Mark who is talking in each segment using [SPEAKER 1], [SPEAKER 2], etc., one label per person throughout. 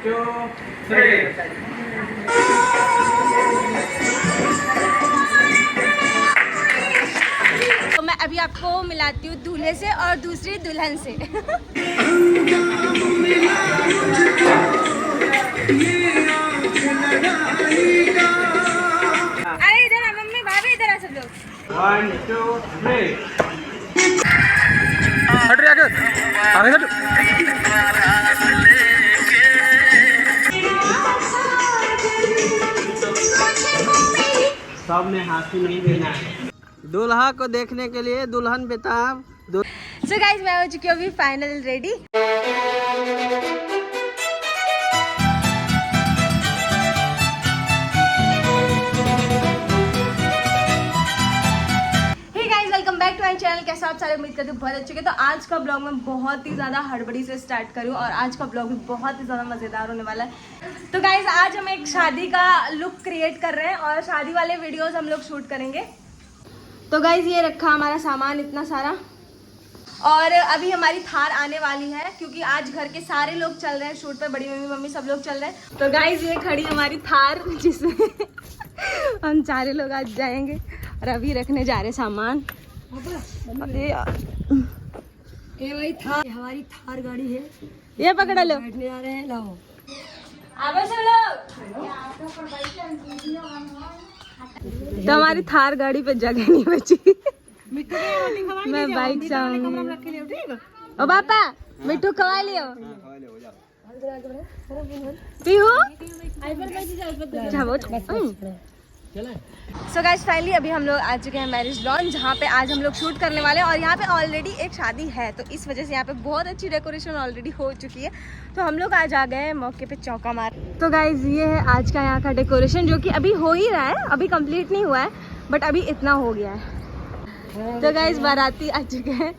[SPEAKER 1] 2, 3.
[SPEAKER 2] तो मैं अभी आपको मिलाती हूँ दूल्हे से और दूसरी दुल्हन से। अरे इधर आ मम्मी भाभी, इधर आ सब लोग।
[SPEAKER 1] 1, 2, 3.
[SPEAKER 3] हट आगे आगे हट।
[SPEAKER 1] सबने हाथी नहीं देना है।
[SPEAKER 3] दूल्हा को देखने के लिए दुल्हन बेताब।
[SPEAKER 2] सो गाइस मैं हो चुकी हूँ अभी final ready. Welcome back to my channel. कैसे आप सारे, उम्मीद करते हैं बहुत अच्छे। तो आज का ब्लॉग मैं बहुत ही ज़्यादा हड़बड़ी से स्टार्ट करूँ और आज का ब्लॉग भी बहुत ही ज़्यादा मज़ेदार होने वाला है। तो गाइस आज हम एक शादी का लुक क्रिएट कर रहे हैं और शादी वाले वीडियोस हम लोग शूट करेंगे। तो गाइस ये रखा हमारा सामान इतना सारा और अभी हमारी थार आने वाली है क्योंकि आज घर के सारे लोग चल रहे हैं शूट पे। बड़ी मम्मी मम्मी सब लोग चल रहे हैं। तो गाइस ये खड़ी हमारी थार जिसमें हम सारे लोग आज जाएंगे और अभी रखने जा रहे सामान। अरे यार
[SPEAKER 4] ये भाई थार, हमारी थार गाड़ी है।
[SPEAKER 2] ये पकड़ लो,
[SPEAKER 4] बैठने जा रहे हैं। लाओ
[SPEAKER 2] आगे सब लोग। तो हमारी थार गाड़ी पे जगह नहीं बची। मैं बाइक से आऊंगी। ओ पापा मिट्टू खवा लियो। पीहू सो गाइस फाइनली अभी हम लोग आ चुके हैं मैरिज लॉन, जहाँ पे आज हम लोग शूट करने वाले हैं। और यहाँ पे ऑलरेडी एक शादी है तो इस वजह से यहाँ पे बहुत अच्छी डेकोरेशन ऑलरेडी हो चुकी है। तो हम लोग आज आ गए हैं मौके पे चौका मार। तो गाइस ये है आज का यहाँ का डेकोरेशन जो कि अभी हो ही रहा है, अभी कंप्लीट नहीं हुआ है बट अभी इतना हो गया है। तो गाइस बाराती आ चुके हैं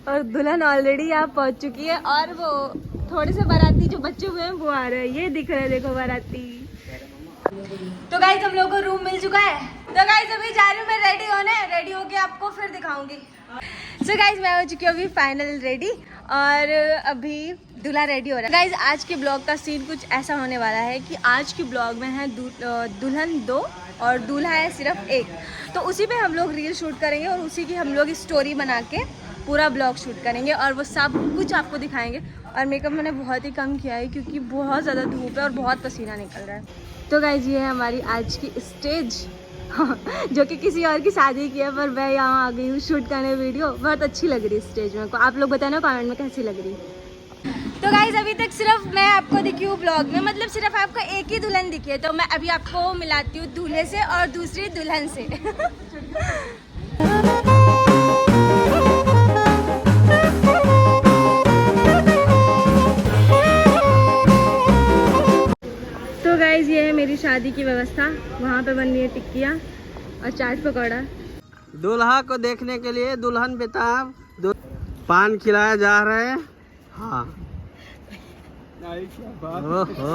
[SPEAKER 2] और दुल्हन ऑलरेडी यहाँ पहुँच चुकी है और वो थोड़े से बाराती जो बच्चे हुए हैं वो आ रहे हैं। ये दिख रहे हैं देखो बाराती। तो गाइस हम लोग को रूम मिल चुका है। तो गाइस अभी जा रही हूँ मैं रेडी होने। रेडी होके आपको फिर दिखाऊंगी। सो गाइस मैं हो चुकी हूँ अभी फाइनल रेडी और अभी दूल्हा रेडी हो रहा है। गाइस आज के ब्लॉग का सीन कुछ ऐसा होने वाला है कि आज के ब्लॉग में है दुल्हन 2 और दूल्हा है सिर्फ 1। तो उसी पे हम लोग रील शूट करेंगे और उसी की हम लोग स्टोरी बना के पूरा ब्लॉग शूट करेंगे और वो सब कुछ आपको दिखाएंगे। और मेकअप मैंने बहुत ही कम किया है क्योंकि बहुत ज़्यादा धूप है और बहुत पसीना निकल रहा है। तो गाइस ये है हमारी आज की स्टेज जो कि किसी और की शादी की है पर मैं यहाँ आ गई हूँ शूट करने वीडियो। बहुत अच्छी लग रही है स्टेज मेरे को। आप लोग बताना कमेंट में कैसी लग रही है। तो गाइस अभी तक सिर्फ मैं आपको दिखी हूँ ब्लॉग में, मतलब सिर्फ आपको एक ही दुल्हन दिखी है। तो मैं अभी आपको मिलाती हूँ दूल्हे से और दूसरी दुल्हन से। तो गाइस ये है मेरी शादी की व्यवस्था। वहाँ पे बन रही है टिक्कियाँ और चाट पकौड़ा।
[SPEAKER 3] दूल्हा को देखने के लिए दुल्हन बेताब। पान खिलाया जा रहा है। हाँ ओहो।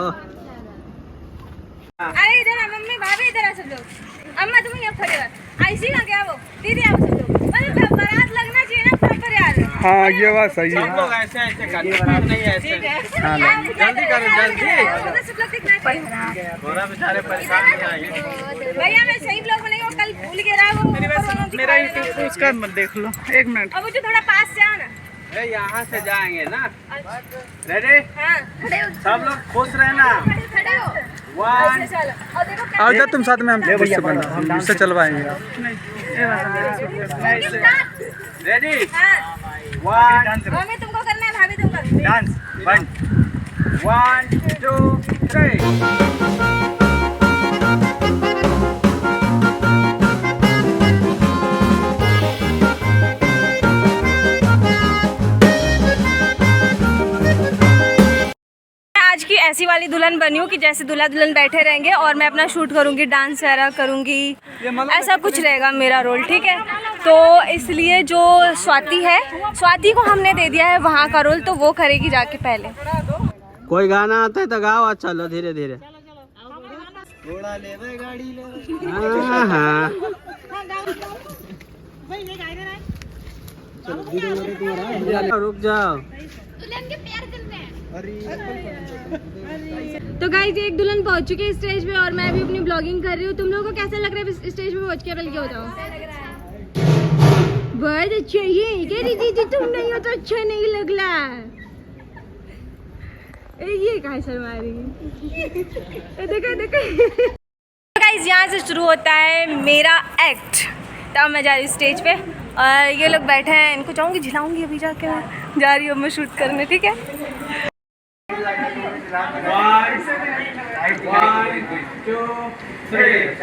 [SPEAKER 2] अरे इधर आ मम्मी भाभी, इधर आ सब लोग। अम्मा तुम यहाँ खड़े हो। ऐसी ना क्या वो दीदी आओ सब लोग। मतलब बारात लगना चाहिए ना प्रॉपर यार।
[SPEAKER 3] हाँ ये बात सही है।
[SPEAKER 1] सब लोग ऐसे ऐसे करते हैं, नहीं ऐसे।
[SPEAKER 3] हाँ,
[SPEAKER 1] जल्दी करो जल्दी।
[SPEAKER 2] सब लोग दिखना चाहिए।
[SPEAKER 1] थोड़ा बेचारे परेशान नहीं आएंगे।
[SPEAKER 2] भैया मैं सही ब्लॉग बनाई वो कल भूल गया वो।
[SPEAKER 3] मेरा यूट्यूब उसका देख लो 1 मिनट।
[SPEAKER 2] अब मुझे थोड़ा पास से आओ ना।
[SPEAKER 1] यहाँ से जाएंगे ना। रेडी?
[SPEAKER 2] हाँ खड़े हो।
[SPEAKER 1] सब लोग खुश रहना।
[SPEAKER 2] खड़े हो।
[SPEAKER 1] 1
[SPEAKER 2] चलो और देखो
[SPEAKER 3] आओ जा तुम साथ में, हम उससे चलवाएंगे।
[SPEAKER 1] रेडी?
[SPEAKER 2] हाँ
[SPEAKER 1] 1
[SPEAKER 2] मम्मी तुमको करना है, भाभी तुम करो।
[SPEAKER 1] डांस 1 2 3।
[SPEAKER 2] आज की ऐसी वाली दुल्हन बनी हूँ कि जैसे दूल्हा दुल्हन बैठे रहेंगे और मैं अपना शूट करूँगी, डांस वगैरह करूँगी, ऐसा कुछ रहेगा मेरा रोल। ठीक है तो इसलिए जो स्वाति है, स्वाति को हमने दे दिया है वहाँ का रोल, तो वो करेगी जाके पहले।
[SPEAKER 3] कोई गाना आता है तो गाओ। चलो धीरे धीरे। हाँ रुक जाओ।
[SPEAKER 2] दुल्हन के पैर चल रहे हैं। तो गाइस एक दुल्हन पहुंच चुकी है स्टेज पे और मैं भी अपनी ब्लॉगिंग कर रही हूँ। तुम लोगों को कैसा लग रहा है स्टेज पे पहुंच के? पहले क्या बताओ। बहुत अच्छा ये क्या दीदी तुम नहीं हो तो अच्छा नहीं लग रहा। ये कहाँ शर्मा रही है? देखो देखो गाइस यहाँ से शुरू होता है मेरा एक्ट। तब मैं जा रही हूँ स्टेज पे और ये लोग बैठे हैं, इनको चाहूँगी झिलाऊंगी अभी जाके। मैं जा रही हूँ मैं शूट करने, ठीक है।
[SPEAKER 3] 1 2 3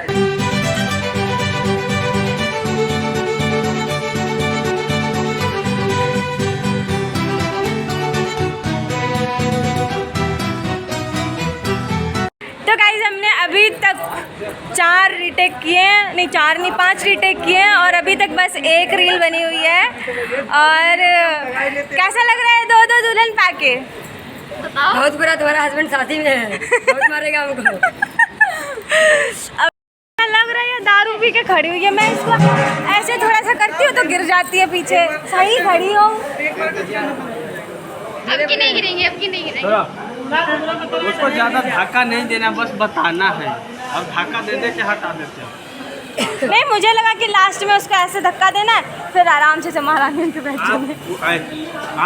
[SPEAKER 2] तो गाइस हमने अभी तक 4 रीटेक किए हैं, नहीं 4 नहीं 5 रीटेक किए हैं और अभी तक बस एक रील बनी हुई है। और कैसा लग रहा है 2 दुल्हन पाके?
[SPEAKER 4] बहुत बुरा, तुम्हारा हस्बैंड साथी में है, बहुत मारेगा हमको।
[SPEAKER 2] अब लग रहा है दारू पी के खड़ी हुई है। मैं इसको ऐसे थोड़ा सा करती हूँ तो गिर जाती है पीछे। सही खड़ी हूँ।
[SPEAKER 5] अब की नहीं गिरेंगे, अब की नहीं गिरेंगे।
[SPEAKER 3] उसको ज्यादा धक्का नहीं देना, बस बताना है। अब धक्का दे दे के हटा देते हो।
[SPEAKER 2] नहीं मुझे लगा कि लास्ट में उसको ऐसे धक्का देना है, फिर आराम से महारानी पे बैठ जाए।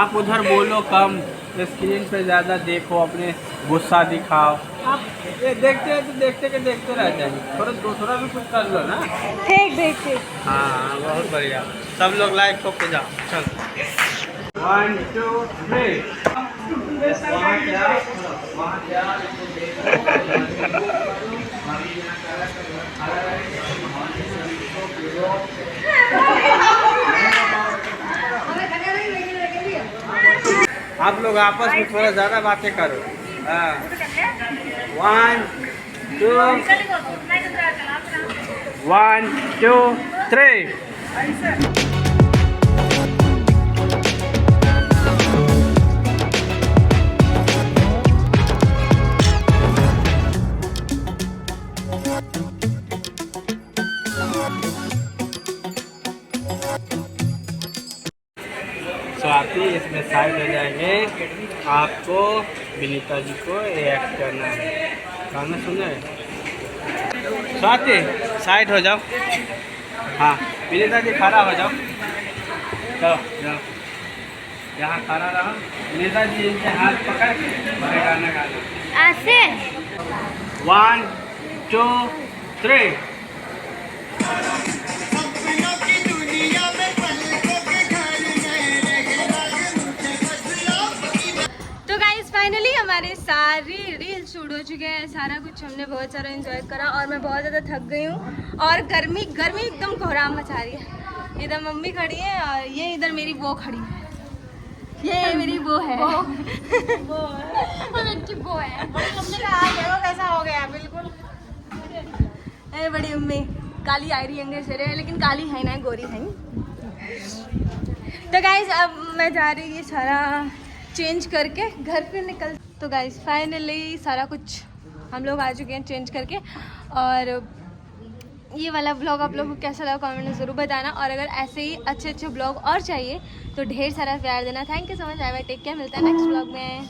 [SPEAKER 3] आप उधर बोलो कम, स्क्रीन पे ज्यादा देखो, अपने गुस्सा दिखाओ। आप ये देखते हैं तो देखते के देखते रह जाएंगे। थोड़ा दूसरा भी कुछ कर लो ना।
[SPEAKER 2] ठीक देखते।
[SPEAKER 3] हाँ बहुत बढ़िया। सब लोग लाइक ठोक के जाओ। चल 1 2 3 आप लोग आपस में थोड़ा ज्यादा बातें करो। 1 2 1 2 3 स्वाति इसमें साइड हो जाएंगे। आपको विनीता जी को एक्ट करना है। गाना सुने? स्वाति साइड हो जाओ। हाँ विनीता जी खड़ा हो जाओ। चलो जाओ, यहाँ खड़ा रहो। विनीता जी इनके हाथ पकड़ और गाना गाना।
[SPEAKER 5] ऐसे
[SPEAKER 3] 1 2 3
[SPEAKER 2] फाइनली हमारे सारी रील शूट हो चुके हैं। सारा कुछ हमने बहुत सारा एंजॉय करा और मैं बहुत ज़्यादा थक गई हूँ और गर्मी एकदम कोहराम मचा रही है। इधर मम्मी खड़ी है और ये इधर मेरी वो खड़ी है। ये मेरी वो है।
[SPEAKER 5] वो है
[SPEAKER 2] कैसा हो गया बिल्कुल। अरे बड़ी मम्मी काली आई रही है, लेकिन काली है ना, गोरी है। तो गाइस अब मैं जा रही ये सारा चेंज करके घर पे निकल। तो गाइस फाइनली सारा कुछ हम लोग आ चुके हैं चेंज करके। और ये वाला ब्लॉग आप लोगों को कैसा लगा कमेंट में ज़रूर बताना। और अगर ऐसे ही अच्छे ब्लॉग और चाहिए तो ढेर सारा प्यार देना। Thank you so much. Bye bye, take care. मिलता है नेक्स्ट ब्लॉग में।